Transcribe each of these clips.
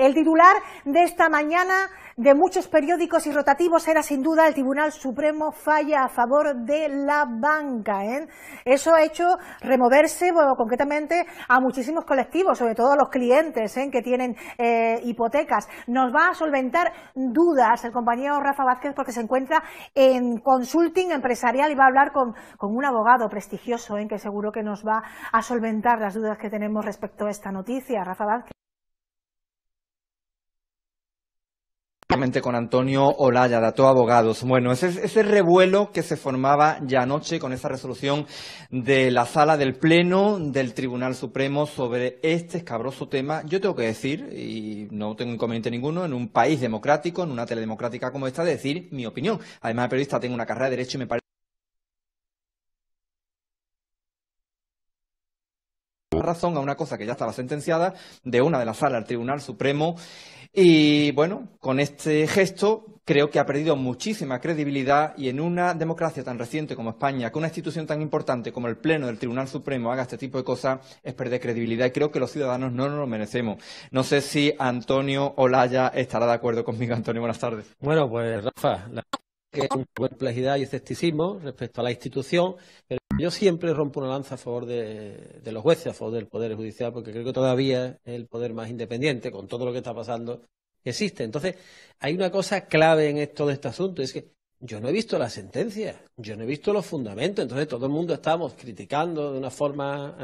El titular de esta mañana de muchos periódicos y rotativos era sin duda: el Tribunal Supremo falla a favor de la banca. Eso ha hecho removerse, bueno, concretamente a muchísimos colectivos, sobre todo a los clientes que tienen hipotecas. Nos va a solventar dudas el compañero Rafa Vázquez, porque se encuentra en consulting empresarial y va a hablar con un abogado prestigioso que seguro que nos va a solventar las dudas que tenemos respecto a esta noticia. Rafa Vázquez. Con Antonio Olaya, Dato Abogados. Bueno, ese revuelo que se formaba ya anoche con esa resolución de la Sala del Pleno del Tribunal Supremo sobre este escabroso tema, yo tengo que decir, y no tengo inconveniente ninguno, en un país democrático, en una tele democrática como esta, de decir mi opinión. Además de periodista, tengo una carrera de Derecho y me parece razón a una cosa que ya estaba sentenciada de una de las salas del Tribunal Supremo. Y bueno, con este gesto creo que ha perdido muchísima credibilidad, y en una democracia tan reciente como España, que una institución tan importante como el Pleno del Tribunal Supremo haga este tipo de cosas, es perder credibilidad, y creo que los ciudadanos no nos lo merecemos. No sé si Antonio Olaya estará de acuerdo conmigo. Antonio, buenas tardes. Bueno, pues Rafa, que es una perplejidad y escepticismo respecto a la institución, pero yo siempre rompo una lanza a favor de los jueces, a favor del Poder Judicial, porque creo que todavía es el poder más independiente, con todo lo que está pasando, que existe. Entonces, hay una cosa clave en todo este asunto, es que yo no he visto la sentencia, yo no he visto los fundamentos. Entonces todo el mundo estamos criticando de una forma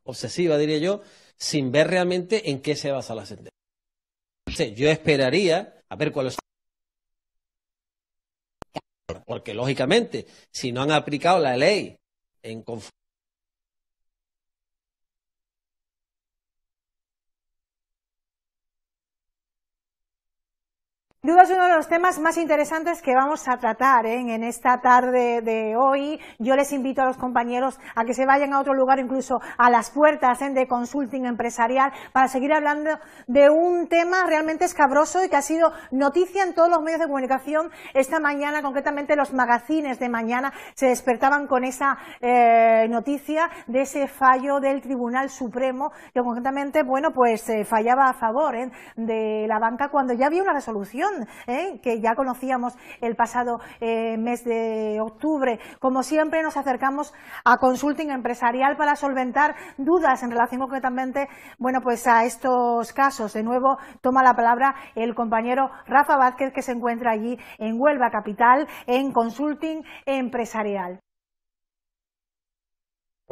obsesiva, diría yo, sin ver realmente en qué se basa la sentencia. Entonces, yo esperaría a ver cuáles son, porque lógicamente, si no han aplicado la ley en conformidad, Sin duda es uno de los temas más interesantes que vamos a tratar en esta tarde de hoy. Yo les invito a los compañeros a que se vayan a otro lugar, incluso a las puertas de consulting empresarial, para seguir hablando de un tema realmente escabroso y que ha sido noticia en todos los medios de comunicación esta mañana. Concretamente los magazines de mañana se despertaban con esa noticia de ese fallo del Tribunal Supremo, que concretamente, bueno, pues fallaba a favor de la banca, cuando ya había una resolución que ya conocíamos el pasado mes de octubre. Como siempre, nos acercamos a Consulting Empresarial para solventar dudas en relación concretamente, bueno, pues a estos casos. De nuevo toma la palabra el compañero Rafa Vázquez, que se encuentra allí en Huelva capital, en Consulting Empresarial.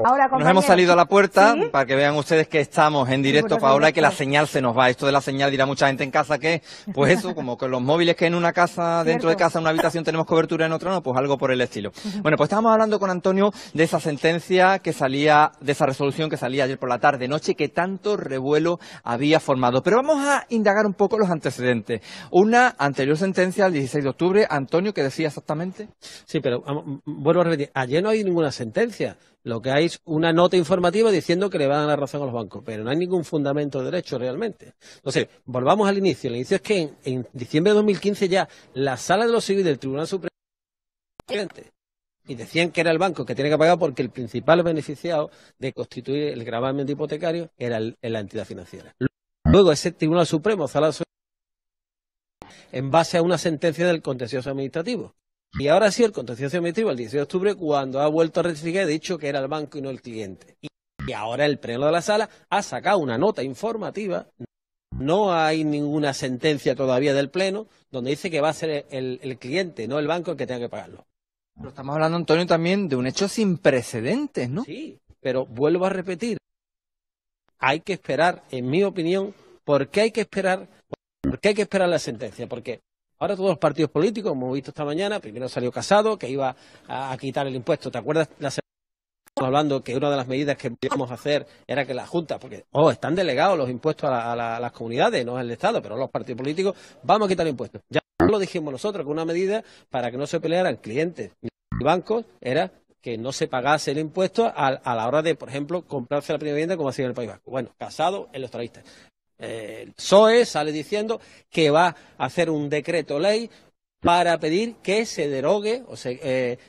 Ahora, nos hemos salido a la puerta, ¿sí?, para que vean ustedes que estamos en directo, Paola, y que la señal se nos va. Esto de la señal, dirá mucha gente en casa que, pues eso, como que los móviles que en una casa, dentro de casa, en una habitación tenemos cobertura, en otra no, pues algo por el estilo. Bueno, pues estábamos hablando con Antonio de esa sentencia que salía, de esa resolución que salía ayer por la tarde, noche, que tanto revuelo había formado. Pero vamos a indagar un poco los antecedentes. Una anterior sentencia, el 16 de octubre, Antonio, ¿qué decía exactamente? Sí, pero vuelvo a repetir, ayer no hay ninguna sentencia. Lo que hay es una nota informativa diciendo que le van a dar razón a los bancos, pero no hay ningún fundamento de derecho realmente. Entonces, volvamos al inicio. El inicio es que en diciembre de 2015 ya la Sala de lo Civil del Tribunal Supremo y decían que era el banco que tiene que pagar, porque el principal beneficiado de constituir el gravamen hipotecario era la entidad financiera. Luego ese Tribunal Supremo, Sala de lo Civil, en base a una sentencia del contencioso administrativo. Y ahora sí, el contencioso administrativo, el 16 de octubre, cuando ha vuelto a rectificar, ha dicho que era el banco y no el cliente. Y ahora el Pleno de la Sala ha sacado una nota informativa. No hay ninguna sentencia todavía del Pleno donde dice que va a ser el cliente, no el banco, el que tenga que pagarlo. Pero estamos hablando, Antonio, también de un hecho sin precedentes, ¿no? Sí, pero vuelvo a repetir. Hay que esperar, en mi opinión. ¿Por qué hay que esperar? ¿Por qué hay que esperar la sentencia? Porque ahora todos los partidos políticos, como hemos visto esta mañana, primero salió Casado, que iba a quitar el impuesto. ¿Te acuerdas? Estamos hablando que una de las medidas que íbamos a hacer era que la Junta, porque están delegados los impuestos a las comunidades, no es el Estado, pero los partidos políticos, vamos a quitar impuestos. Ya lo dijimos nosotros, que una medida para que no se pelearan clientes y bancos era que no se pagase el impuesto a la hora de, por ejemplo, comprarse la primera vivienda, como hacía en el País Vasco. Bueno, Casado, electoralista. El PSOE sale diciendo que va a hacer un decreto ley para pedir que se derogue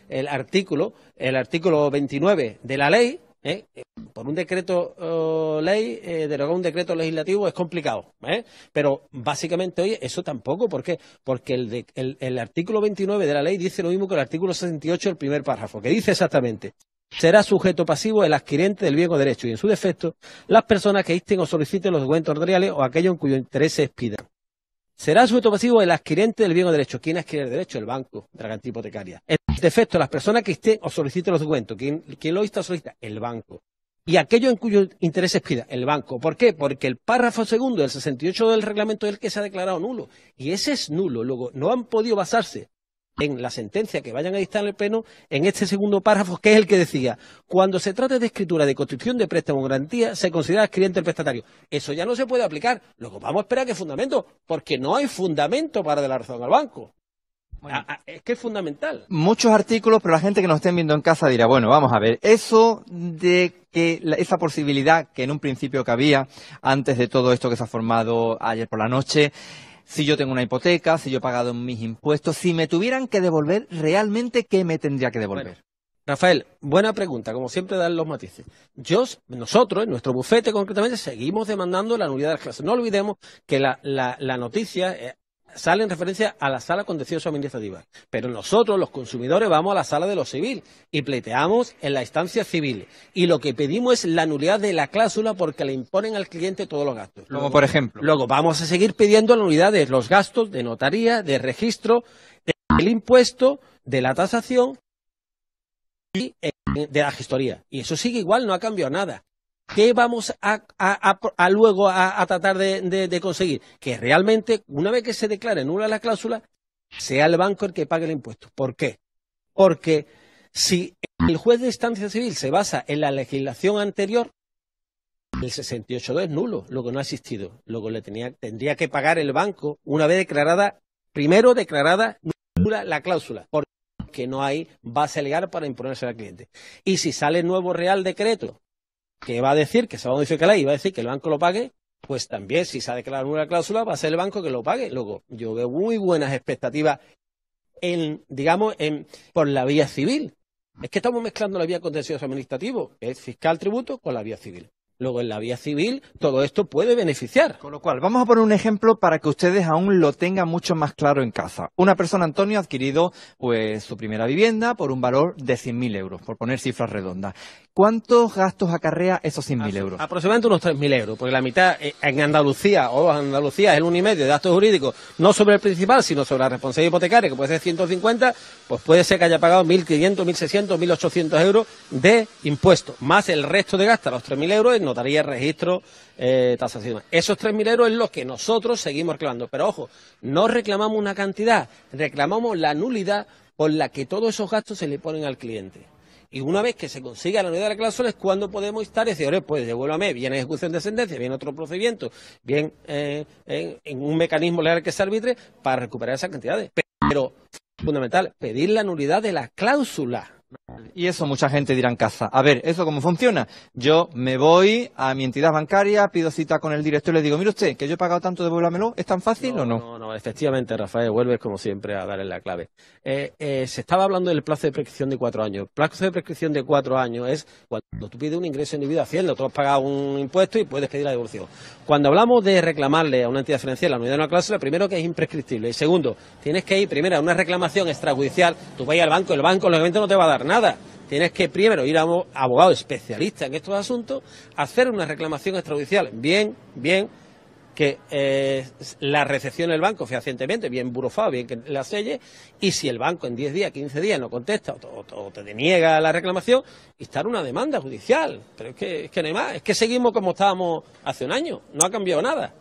el artículo 29 de la ley, por un decreto ley, derogar un decreto legislativo es complicado, pero básicamente hoy eso tampoco. ¿Por qué? Porque el artículo 29 de la ley dice lo mismo que el artículo 68 del primer párrafo, que dice exactamente: será sujeto pasivo el adquirente del bien o derecho y, en su defecto, las personas que insten o soliciten los documentos notariales o aquellos en cuyo interés se expidan. Será sujeto pasivo el adquirente del bien o derecho. ¿Quién adquiere el derecho? El banco de la garantía hipotecaria. En defecto, las personas que insten o soliciten los documentos. ¿Quién lo insta o solicita? El banco. Y aquello en cuyo interés se expida, el banco. ¿Por qué? Porque el párrafo segundo del 68 del reglamento es el que se ha declarado nulo. Y ese es nulo. Luego, no han podido basarse en la sentencia que vayan a dictar en el Pleno, en este segundo párrafo, que es el que decía: cuando se trate de escritura de constitución de préstamo o garantía, se considera adquiriente el prestatario. Eso ya no se puede aplicar. Luego vamos a esperar a qué fundamento, porque no hay fundamento para dar la razón al banco. Bueno, es que es fundamental. Muchos artículos, pero la gente que nos estén viendo en casa dirá, bueno, vamos a ver, eso de que esa posibilidad que en un principio cabía, antes de todo esto que se ha formado ayer por la noche, si yo tengo una hipoteca, si yo he pagado mis impuestos, si me tuvieran que devolver, realmente, ¿qué me tendría que devolver? Bueno, Rafael, buena pregunta, como siempre dan los matices. Nosotros, en nuestro bufete concretamente, seguimos demandando la nulidad de las clases. No olvidemos que la noticia sale en referencia a la sala contencioso administrativa, pero nosotros, los consumidores, vamos a la sala de lo civil y pleiteamos en la instancia civil. Y lo que pedimos es la nulidad de la cláusula porque le imponen al cliente todos los gastos. Como por ejemplo. Luego vamos a seguir pidiendo la nulidad de los gastos de notaría, de registro, del impuesto, de la tasación y de la gestoría. Y eso sigue igual, no ha cambiado nada. ¿Qué vamos luego a tratar de conseguir? Que realmente, una vez que se declare nula la cláusula, sea el banco el que pague el impuesto. ¿Por qué? Porque si el juez de instancia civil se basa en la legislación anterior, el 68 es nulo, luego no ha existido. Luego tendría que pagar el banco una vez primero declarada nula la cláusula, porque no hay base legal para imponerse al cliente. Y si sale el nuevo Real Decreto, que va a decir que se va a modificar la ley y va a decir que el banco lo pague, pues también, si se ha declarado una cláusula, va a ser el banco que lo pague. Luego, yo veo muy buenas expectativas por la vía civil. Es que estamos mezclando la vía contencioso administrativo, que es fiscal tributo, con la vía civil. Luego, en la vía civil, todo esto puede beneficiar. Con lo cual, vamos a poner un ejemplo para que ustedes aún lo tengan mucho más claro en casa. Una persona, Antonio, ha adquirido pues su primera vivienda por un valor de 100.000 euros, por poner cifras redondas. ¿Cuántos gastos acarrea esos 100.000 euros? Aproximadamente unos 3.000 euros, porque la mitad en Andalucía es el 1,5 de gastos jurídicos, no sobre el principal, sino sobre la responsabilidad hipotecaria, que puede ser 150, pues puede ser que haya pagado 1.500, 1.600, 1.800 euros de impuestos, más el resto de gastos, los 3.000 euros en notaría, registro, tasación. Esos 3.000 euros es lo que nosotros seguimos reclamando. Pero ojo, no reclamamos una cantidad, reclamamos la nulidad por la que todos esos gastos se le ponen al cliente. Y una vez que se consiga la nulidad de la cláusula es cuando podemos estar y decir, pues devuélvame, bien ejecución de sentencia, bien otro procedimiento, bien en un mecanismo legal que se arbitre para recuperar esas cantidades. Pero, fundamental, pedir la nulidad de la cláusula. Y eso mucha gente dirá en casa. A ver, ¿eso cómo funciona? Yo me voy a mi entidad bancaria, pido cita con el director y le digo, mire usted, que yo he pagado tanto, devuélvamelo. ¿Es tan fácil o no? No, efectivamente, Rafael, vuelves como siempre a darle la clave. Se estaba hablando del plazo de prescripción de 4 años. El plazo de prescripción de 4 años es cuando tú pides un ingreso individual a Hacienda, tú has pagado un impuesto y puedes pedir la devolución. Cuando hablamos de reclamarle a una entidad financiera la nulidad de una cláusula, primero que es imprescriptible y segundo, tienes que ir primero a una reclamación extrajudicial, tú vas al banco, el banco lógicamente no te va a dar nada. Tienes que primero ir a un abogado especialista en estos asuntos, hacer una reclamación extrajudicial bien, que la recepcione el banco fehacientemente, bien burofado, bien que la selle, y si el banco en 10 días, 15 días no contesta o te deniega la reclamación, instalar una demanda judicial. Pero es que no hay más, es que seguimos como estábamos hace un año, no ha cambiado nada.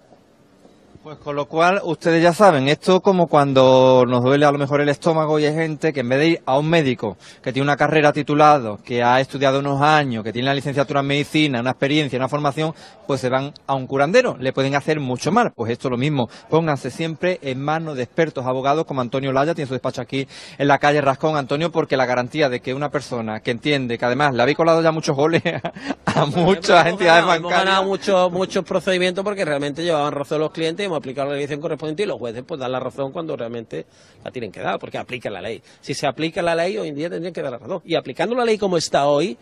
Pues con lo cual, ustedes ya saben, esto como cuando nos duele a lo mejor el estómago y hay gente que en vez de ir a un médico que tiene una carrera titulado, que ha estudiado unos años, que tiene la licenciatura en medicina, una experiencia, una formación, pues se van a un curandero, le pueden hacer mucho mal. Pues esto es lo mismo, pónganse siempre en manos de expertos abogados como Antonio Laya, tiene su despacho aquí en la calle Rascón, Antonio, porque la garantía de que una persona que entiende, que además le habéis colado ya muchos goles a muchas entidades bancarias. Hemos ganado muchos procedimientos porque realmente llevaban razón los clientes y hemos aplicado la legislación correspondiente y los jueces pues dan la razón cuando realmente la tienen que dar, porque aplican la ley. Si se aplica la ley, hoy en día tendrían que dar la razón. Y aplicando la ley como está hoy,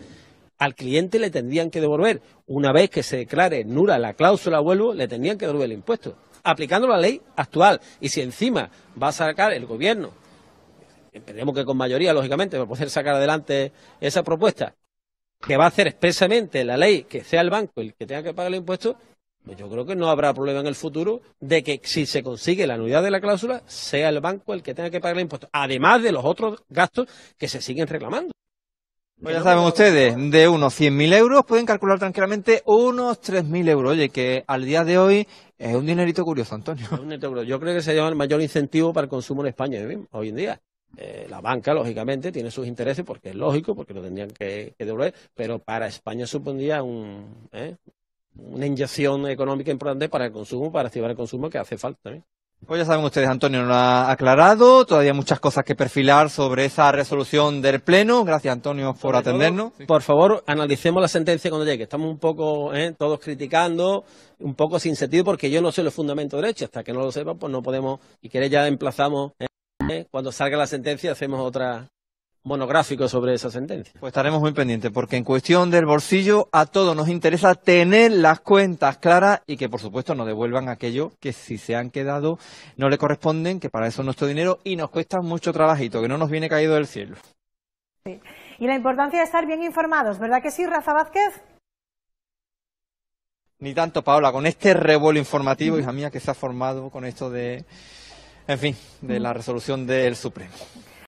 al cliente le tendrían que devolver, una vez que se declare nula la cláusula vuelvo, le tendrían que devolver el impuesto, aplicando la ley actual. Y si encima va a sacar el gobierno, esperemos que con mayoría, lógicamente, para poder sacar adelante esa propuesta, que va a hacer expresamente la ley que sea el banco el que tenga que pagar el impuesto, pues yo creo que no habrá problema en el futuro de que si se consigue la nulidad de la cláusula, sea el banco el que tenga que pagar el impuesto, además de los otros gastos que se siguen reclamando. Pues ya saben ustedes, de unos 100.000 euros pueden calcular tranquilamente unos 3.000 euros. Oye, que al día de hoy es un dinerito curioso, Antonio. Yo creo que sería el mayor incentivo para el consumo en España hoy en día. La banca, lógicamente, tiene sus intereses porque es lógico, porque lo tendrían que devolver, pero para España supondría una inyección económica importante para el consumo, para activar el consumo que hace falta también. Pues ya saben ustedes, Antonio nos lo ha aclarado, todavía muchas cosas que perfilar sobre esa resolución del Pleno. Gracias, Antonio, por atendernos. Por favor, analicemos la sentencia cuando llegue. Estamos un poco todos criticando, un poco sin sentido, porque yo no sé los fundamentos de derecho. Hasta que no lo sepa, pues no podemos, y que ya emplazamos, cuando salga la sentencia, hacemos otra monográfico sobre esa sentencia. Pues estaremos muy pendientes, porque en cuestión del bolsillo a todos nos interesa tener las cuentas claras y que por supuesto nos devuelvan aquello que si se han quedado no le corresponden, que para eso es nuestro dinero y nos cuesta mucho trabajito, que no nos viene caído del cielo. Sí. Y la importancia de estar bien informados, ¿verdad que sí, Rafa Vázquez? Ni tanto, Paola, con este revuelo informativo, hija mía, que se ha formado con esto de, en fin, de la resolución del Supremo.